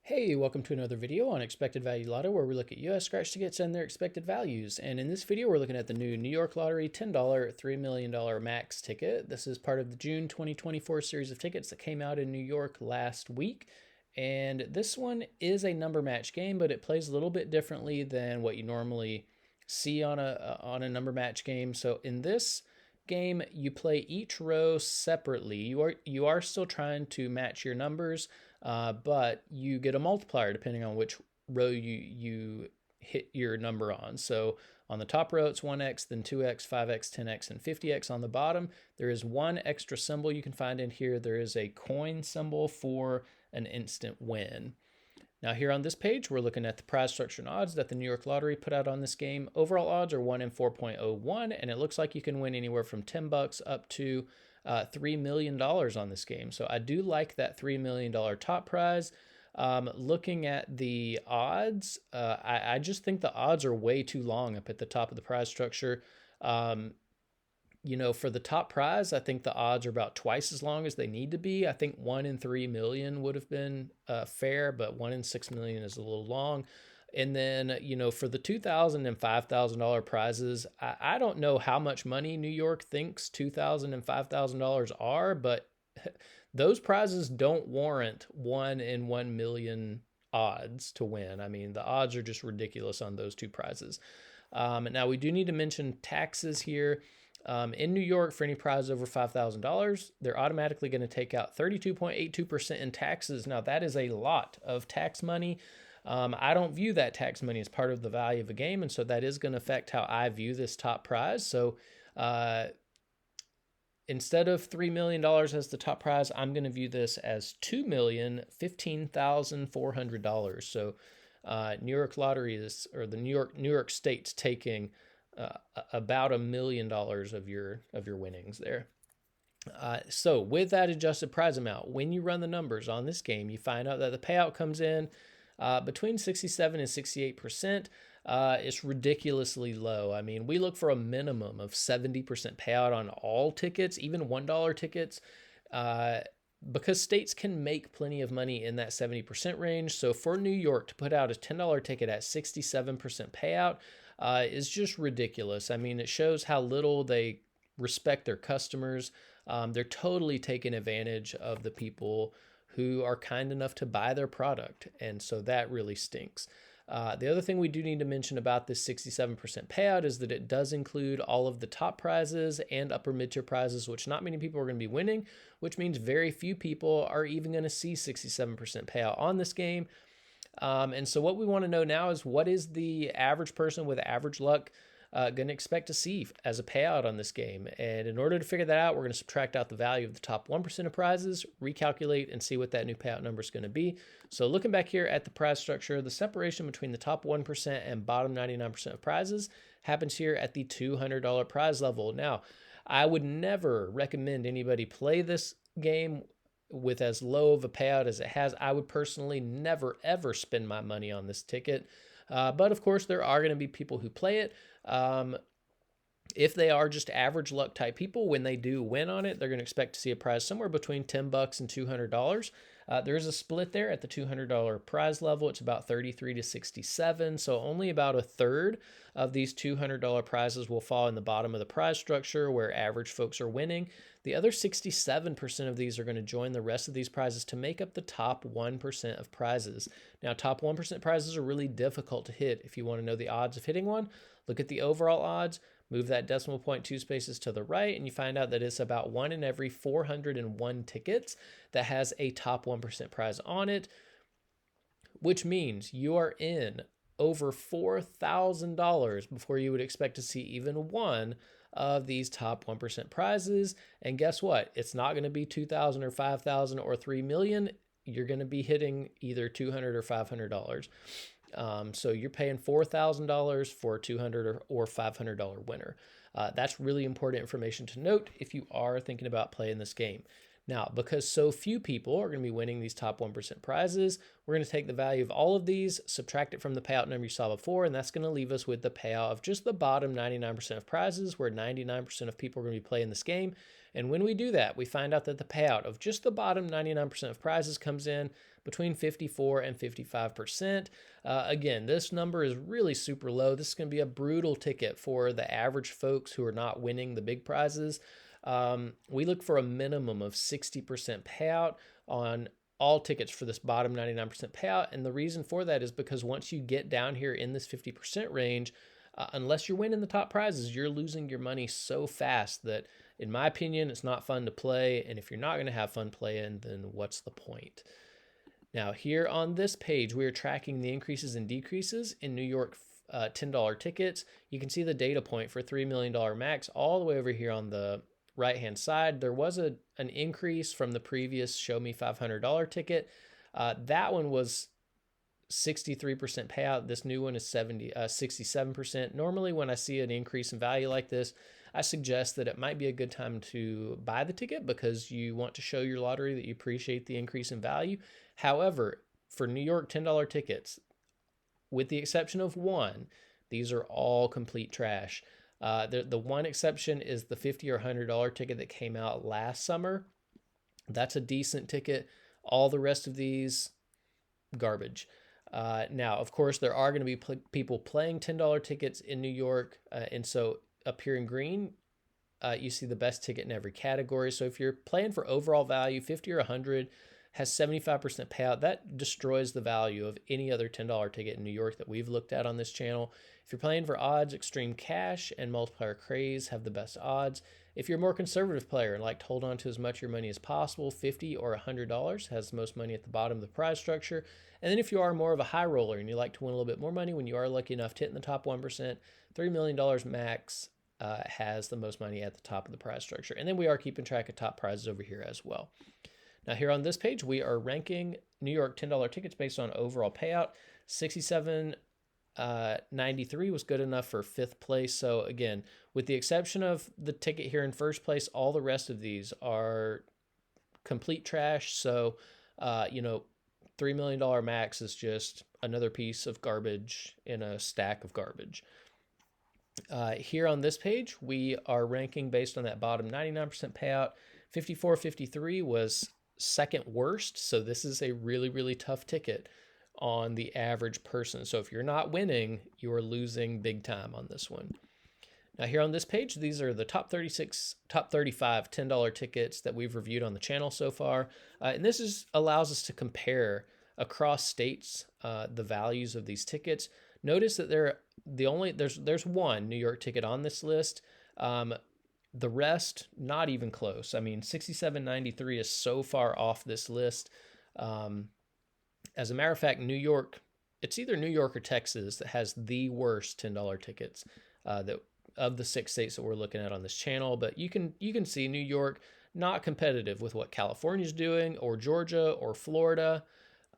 Hey, welcome to another video on Expected Value Lotto, where we look at US scratch tickets and their expected values. And in this video, we're looking at the new New York Lottery $10 $3 million max ticket. This is part of the June 2024 series of tickets that came out in New York last week. And this one is a number match game, but it plays a little bit differently than what you normally see on a number match game. So in this game, you play each row separately. You are still trying to match your numbers, but you get a multiplier depending on which row you hit your number on. So on the top row, it's 1x, then 2x, 5x, 10x, and 50x. On the bottom, there is one extra symbol you can find in here. There is a coin symbol for an instant win. Now here on this page, we're looking at the prize structure and odds that the New York Lottery put out on this game. Overall odds are 1 in 4.01, and it looks like you can win anywhere from $10 up to $3 million on this game. So I do like that $3 million top prize. Looking at the odds, I just think the odds are way too long up at the top of the prize structure. For the top prize, I think the odds are about twice as long as they need to be. I think 1 in 3 million would have been fair, but 1 in 6 million is a little long. And then, for the $2,000 and $5,000 prizes, I don't know how much money New York thinks $2,000 and $5,000 are, but those prizes don't warrant 1 in 1 million odds to win. I mean, the odds are just ridiculous on those two prizes. Now, we do need to mention taxes here. In New York, for any prize over $5,000, they're automatically going to take out 32.82% in taxes. Now, that is a lot of tax money. I don't view that tax money as part of the value of a game, and so that is going to affect how I view this top prize. So instead of $3 million as the top prize, I'm going to view this as $2,015,400. So New York Lottery is, or the New York State's taking about $1 million of your winnings there. So with that adjusted prize amount, when you run the numbers on this game, you find out that the payout comes in between 67 and 68%. It's ridiculously low. I mean, we look for a minimum of 70% payout on all tickets, even $1 tickets, because states can make plenty of money in that 70% range. So for New York to put out a $10 ticket at 67% payout is just ridiculous. I mean, it shows how little they respect their customers. They're totally taking advantage of the people who are kind enough to buy their product. And so that really stinks. The other thing we do need to mention about this 67% payout is that it does include all of the top prizes and upper mid-tier prizes, which not many people are going to be winning, which means very few people are even going to see 67% payout on this game. And so what we want to know now is, what is the average person with average luck going to expect to see as a payout on this game? And in order to figure that out, we're going to subtract out the value of the top 1% of prizes, recalculate, and see what that new payout number is going to be. So looking back here at the prize structure, the separation between the top 1% and bottom 99% of prizes happens here at the $200 prize level. Now, I would never recommend anybody play this game with as low of a payout as it has. I would personally never, ever spend my money on this ticket. But of course, there are going to be people who play it. If they are just average luck type people, when they do win on it, they're going to expect to see a prize somewhere between $10 and $200. There is a split there at the $200 prize level. It's about 33 to 67. So only about a third of these $200 prizes will fall in the bottom of the prize structure where average folks are winning. The other 67% of these are going to join the rest of these prizes to make up the top 1% of prizes. Now, top 1% prizes are really difficult to hit. If you want to know the odds of hitting one, look at the overall odds, move that decimal point 2 spaces to the right, and you find out that it's about 1 in every 401 tickets that has a top 1% prize on it, which means you are in over $4,000 before you would expect to see even one of these top 1% prizes. And guess what? It's not going to be 2,000 or 5,000 or 3 million. You're going to be hitting either $200 or $500. So you're paying $4,000 for a $200 or $500 winner. That's really important information to note if you are thinking about playing this game. Now, because so few people are going to be winning these top 1% prizes, we're going to take the value of all of these, subtract it from the payout number you saw before, and that's going to leave us with the payout of just the bottom 99% of prizes, where 99% of people are going to be playing this game. And when we do that, we find out that the payout of just the bottom 99% of prizes comes in between 54 and 55%. Again, this number is really super low. This is going to be a brutal ticket for the average folks who are not winning the big prizes. We look for a minimum of 60% payout on all tickets for this bottom 99% payout. And the reason for that is because once you get down here in this 50% range, unless you're winning the top prizes, you're losing your money so fast that, in my opinion, it's not fun to play. And if you're not going to have fun playing, then what's the point? Now, here on this page, we are tracking the increases and decreases in New York $10 tickets. You can see the data point for $3 million max all the way over here on the right-hand side. There was an increase from the previous Show Me $500 ticket. That one was 63% payout. This new one is 67%. Normally, when I see an increase in value like this, I suggest that it might be a good time to buy the ticket because you want to show your lottery that you appreciate the increase in value. However, for New York $10 tickets, with the exception of one, these are all complete trash. The one exception is the $50 or $100 ticket that came out last summer. That's a decent ticket. All the rest of these, garbage. Now, of course, there are going to be people playing $10 tickets in New York. And so up here in green, you see the best ticket in every category. So if you're playing for overall value, 50 or 100, has 75% payout. That destroys the value of any other $10 ticket in New York that we've looked at on this channel. If you're playing for odds, Extreme Cash and Multiplier Craze have the best odds. If you're a more conservative player and like to hold on to as much of your money as possible, $50 or $100 has the most money at the bottom of the prize structure. And then if you are more of a high roller and you like to win a little bit more money when you are lucky enough to hit in the top 1%, $3 million max has the most money at the top of the prize structure. And then we are keeping track of top prizes over here as well. Now here on this page, we are ranking New York $10 tickets based on overall payout. 67.93 was good enough for 5th place. So again, with the exception of the ticket here in 1st place, all the rest of these are complete trash. So, $3 million max is just another piece of garbage in a stack of garbage. Here on this page, we are ranking based on that bottom 99% payout. 54.53 was 2nd worst. So this is a really, really tough ticket on the average person. So if you're not winning, you are losing big time on this one. Now here on this page, these are the top 35 $10 tickets that we've reviewed on the channel so far. And this allows us to compare across states the values of these tickets. Notice that there's one New York ticket on this list. The rest, not even close. I mean, 67.93 is so far off this list. As a matter of fact, New York, it's either New York or Texas that has the worst $10 tickets that of the 6 states that we're looking at on this channel. But you can see New York not competitive with what California's doing, or Georgia, or Florida,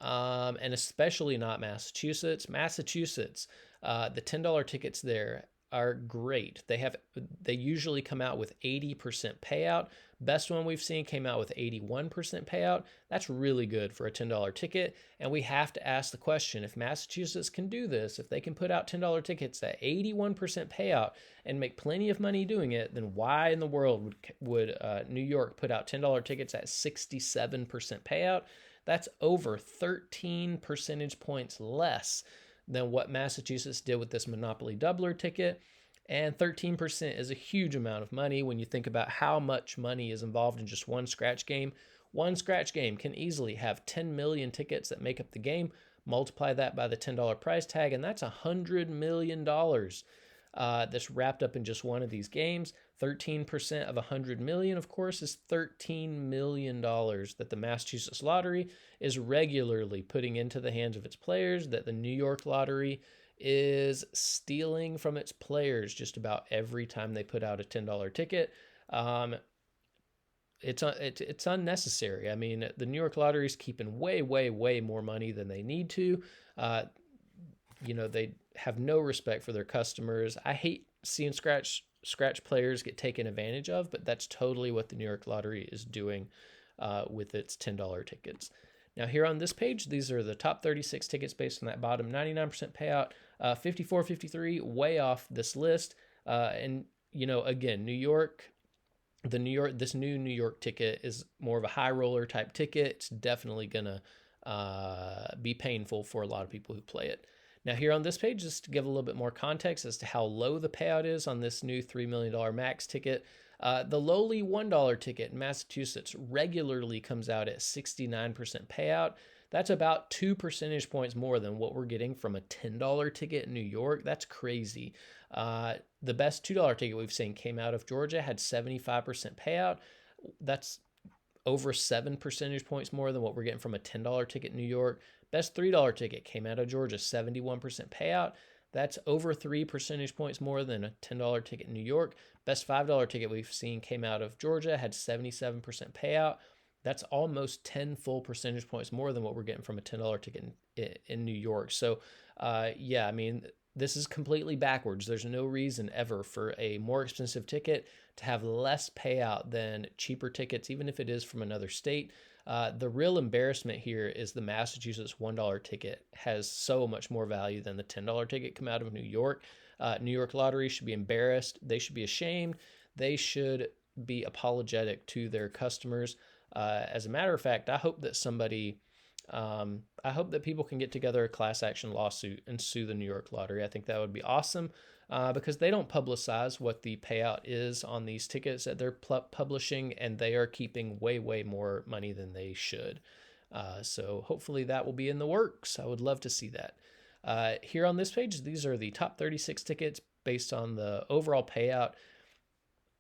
and especially not Massachusetts. Massachusetts, the $10 tickets there are great. They usually come out with 80% payout. Best one we've seen came out with 81% payout. That's really good for a $10 ticket. And we have to ask the question, if Massachusetts can do this, if they can put out $10 tickets at 81% payout and make plenty of money doing it, then why in the world would New York put out $10 tickets at 67% payout? That's over 13 percentage points less than what Massachusetts did with this Monopoly Doubler ticket. And 13% is a huge amount of money when you think about how much money is involved in just one scratch game. One scratch game can easily have 10 million tickets that make up the game. Multiply that by the $10 price tag, and that's $100 million that's wrapped up in just one of these games. 13% of 100 million, of course, is $13 million that the Massachusetts Lottery is regularly putting into the hands of its players, that the New York Lottery is stealing from its players just about every time they put out a $10 ticket. It's unnecessary. I mean, the New York Lottery is keeping way, way, way more money than they need to. They have no respect for their customers. I hate seeing scratch players get taken advantage of, but that's totally what the New York Lottery is doing with its $10 tickets. Now here on this page, these are the top 36 tickets based on that bottom 99% payout. 54, 53, way off this list. And again, this new New York ticket is more of a high roller type ticket. It's definitely gonna be painful for a lot of people who play it. Now here on this page, just to give a little bit more context as to how low the payout is on this new $3 million max ticket, the lowly $1 ticket in Massachusetts regularly comes out at 69% payout. That's about 2 percentage points more than what we're getting from a $10 ticket in New York. That's crazy. The best $2 ticket we've seen came out of Georgia, had 75% payout. That's over 7 percentage points more than what we're getting from a $10 ticket in New York. Best $3 ticket came out of Georgia, 71% payout. That's over 3 percentage points more than a $10 ticket in New York. Best $5 ticket we've seen came out of Georgia, had 77% payout. That's almost 10 full percentage points more than what we're getting from a $10 ticket in New York. So, yeah, I mean, this is completely backwards. There's no reason ever for a more expensive ticket to have less payout than cheaper tickets, even if it is from another state. The real embarrassment here is the Massachusetts $1 ticket has so much more value than the $10 ticket come out of New York. New York Lottery should be embarrassed. They should be ashamed. They should be apologetic to their customers. As a matter of fact, I hope that people can get together a class action lawsuit and sue the New York Lottery. I think that would be awesome because they don't publicize what the payout is on these tickets that they're publishing, and they are keeping way, way more money than they should. So hopefully that will be in the works. I would love to see that. Here on this page, these are the top 36 tickets based on the overall payout.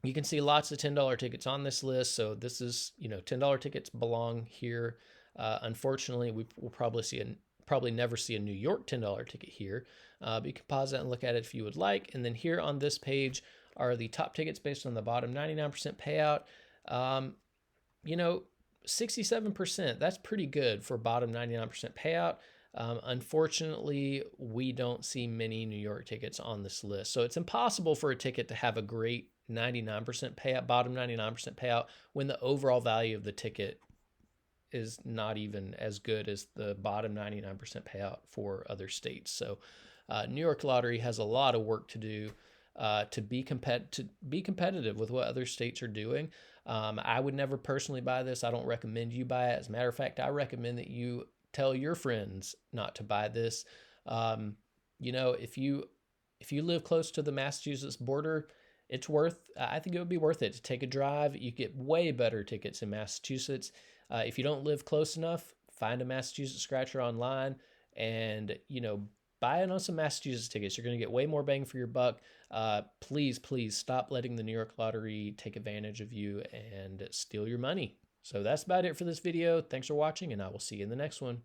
You can see lots of $10 tickets on this list. So this is, $10 tickets belong here. Unfortunately, we will probably never see a New York $10 ticket here. But you can pause that and look at it if you would like. And then here on this page are the top tickets based on the bottom 99% payout. 67%, that's pretty good for bottom 99% payout. Unfortunately, we don't see many New York tickets on this list. So it's impossible for a ticket to have a great 99% payout, bottom 99% payout, when the overall value of the ticket is not even as good as the bottom 99% payout for other states. So New York Lottery has a lot of work to do to be competitive with what other states are doing. I would never personally buy this. I don't recommend you buy it. As a matter of fact, I recommend that you tell your friends not to buy this. If you live close to the Massachusetts border, I think it would be worth it to take a drive. You get way better tickets in Massachusetts. If you don't live close enough, find a Massachusetts scratcher online and, buy it on some Massachusetts tickets. You're going to get way more bang for your buck. Please stop letting the New York Lottery take advantage of you and steal your money. So that's about it for this video. Thanks for watching, and I will see you in the next one.